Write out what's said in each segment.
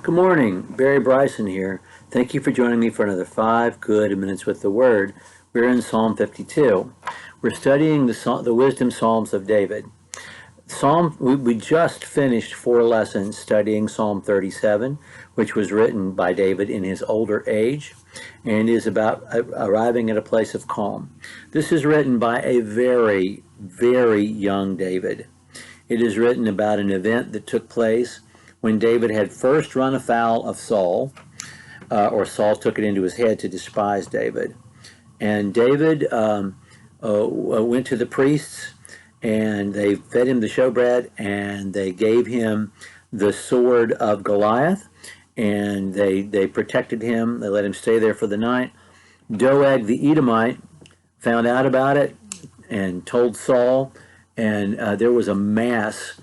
Good morning, Barry Bryson here. Thank you for joining me for another 5 good minutes with the Word. We're in Psalm 52. We're studying the Wisdom Psalms of David. We just finished 4 lessons studying Psalm 37, which was written by David in his older age and is about arriving at a place of calm. This is written by a very, very young David. It is written about an event that took place when David had first run afoul of Saul, or Saul took it into his head to despise David. And David went to the priests, and they fed him the showbread, and they gave him the sword of Goliath, and they protected him. They let him stay there for the night. Doeg the Edomite found out about it and told Saul, and there was a mass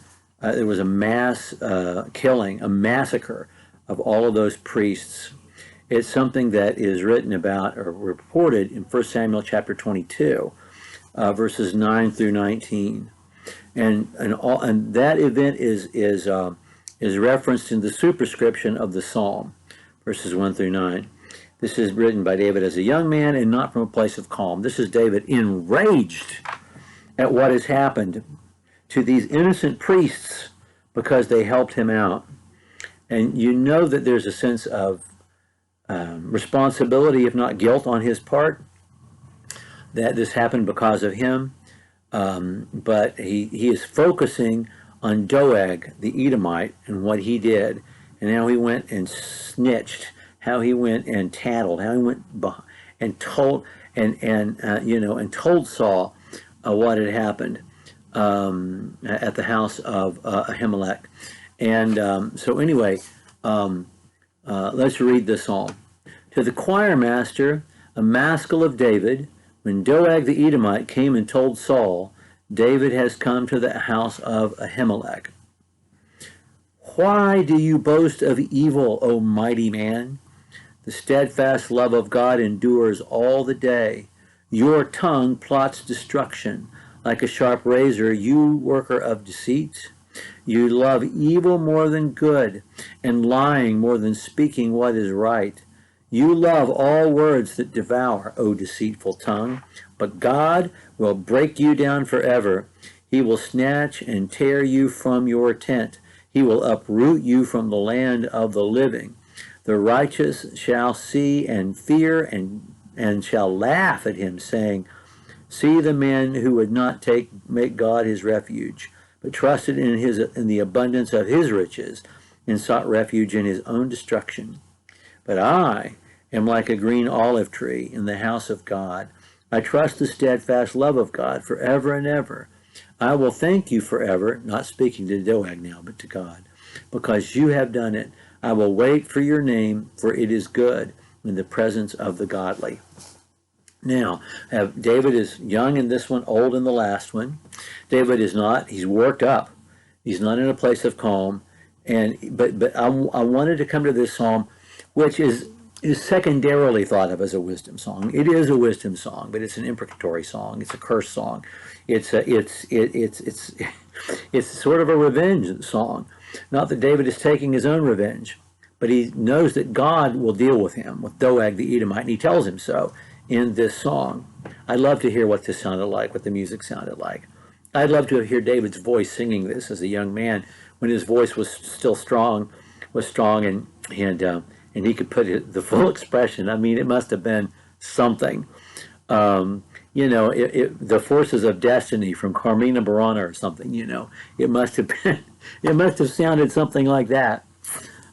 killing, a massacre of all of those priests. It's something that is written about or reported in 1 Samuel chapter 22, verses 9 through 19, and that event is referenced in the superscription of the psalm, verses 1 through 9. This is written by David as a young man and not from a place of calm. This is David enraged at what has happened to these innocent priests because they helped him out. And you know that there's a sense of responsibility, if not guilt, on his part, that this happened because of him. But he is focusing on Doeg, the Edomite, and what he did, and how he went and snitched, how he went and tattled, how he went and told and told Saul what had happened at the house of Ahimelech. And so anyway, let's read the psalm. To the choir master, a maskil of David, when Doeg the Edomite came and told Saul, David has come to the house of Ahimelech. Why do you boast of evil, O mighty man? The steadfast love of God endures all the day. Your tongue plots destruction. Like a sharp razor, you worker of deceit. You love evil more than good, and lying more than speaking what is right. You love all words that devour, O deceitful tongue. But God will break you down forever. He will snatch and tear you from your tent. He will uproot you from the land of the living. The righteous shall see and fear and shall laugh at him, saying, See the man who would not make God his refuge, but trusted in the abundance of his riches, and sought refuge in his own destruction. But I am like a green olive tree in the house of God. I trust the steadfast love of God forever and ever. I will thank you forever, not speaking to Doeg now, but to God, because you have done it. I will wait for your name, for it is good in the presence of the godly. Now, David is young in this one, old in the last one. David is not. He's worked up. He's not in a place of calm. But I wanted to come to this psalm, which is secondarily thought of as a wisdom song. It is a wisdom song, but it's an imprecatory song. It's a curse song. It's sort of a revenge song. Not that David is taking his own revenge, but he knows that God will deal with him, with Doeg the Edomite, and he tells him so in this song. I'd love to hear what this sounded like, what the music sounded like. I'd love to hear David's voice singing this as a young man when his voice was still strong, and he could put the full expression. I mean, it must have been something. The forces of destiny from Carmina Burana or something. It must have been. It must have sounded something like that.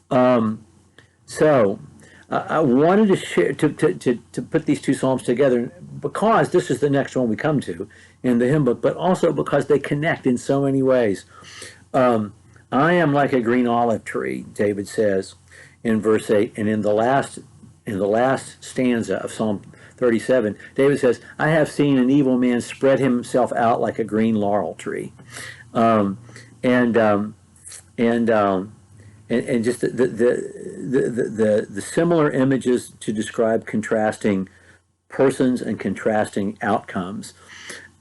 So I wanted to share to put these two psalms together because this is the next one we come to in the hymn book, but also because they connect in so many ways. I am like a green olive tree, David says in verse 8, and in the last stanza of Psalm 37, David says, I have seen an evil man spread himself out like a green laurel tree. And just the similar images to describe contrasting persons and contrasting outcomes,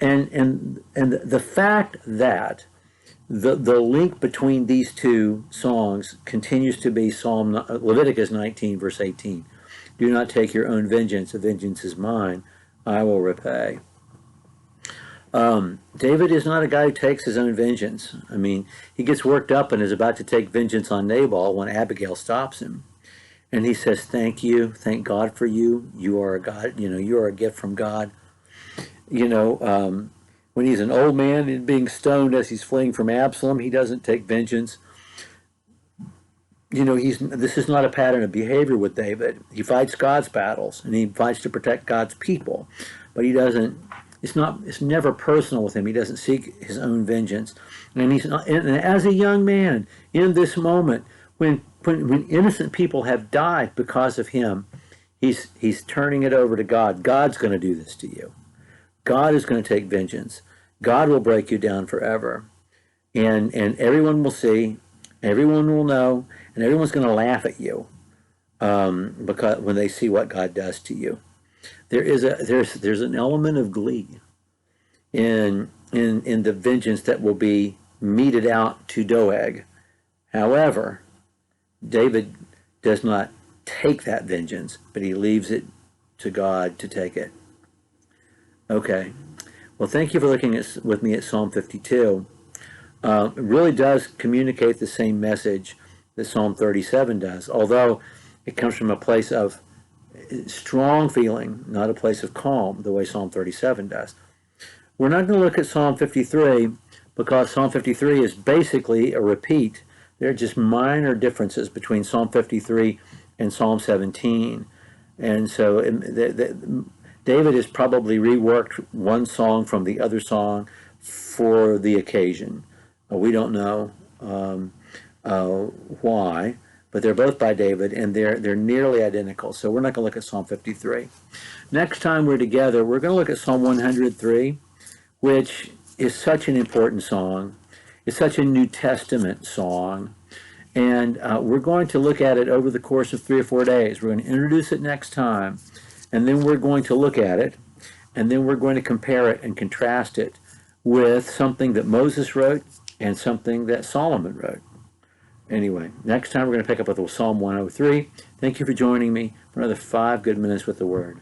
and the fact that the link between these two songs continues to be Leviticus 19, verse 18. Do not take your own vengeance. Vengeance is mine. I will repay. David is not a guy who takes his own vengeance. I mean, he gets worked up and is about to take vengeance on Nabal when Abigail stops him. And he says, thank you. Thank God for you. You are a God. You are a gift from God. When he's an old man and being stoned as he's fleeing from Absalom, he doesn't take vengeance. This is not a pattern of behavior with David. He fights God's battles and he fights to protect God's people, but he doesn't. It's never personal with him. He doesn't seek his own vengeance, and he's not. And as a young man, in this moment, when innocent people have died because of him, he's turning it over to God. God's going to do this to you. God is going to take vengeance. God will break you down forever. And everyone will see, everyone will know, and everyone's going to laugh at you because when they see what God does to you. There's an element of glee in the vengeance that will be meted out to Doeg. However, David does not take that vengeance, but he leaves it to God to take it. Okay. Well, thank you for looking with me at Psalm 52. It really does communicate the same message that Psalm 37 does, although it comes from a place of strong feeling, not a place of calm, the way Psalm 37 does. We're not going to look at Psalm 53 because Psalm 53 is basically a repeat. There are just minor differences between Psalm 53 and Psalm 17. And so David has probably reworked one song from the other song for the occasion. We don't know why, but they're both by David, and they're nearly identical. So we're not going to look at Psalm 53. Next time we're together, we're going to look at Psalm 103, which is such an important song. It's such a New Testament song. And we're going to look at it over the course of 3 or 4 days. We're going to introduce it next time, and then we're going to look at it, and then we're going to compare it and contrast it with something that Moses wrote and something that Solomon wrote. Anyway, next time we're going to pick up with Psalm 103. Thank you for joining me for another 5 good minutes with the Word.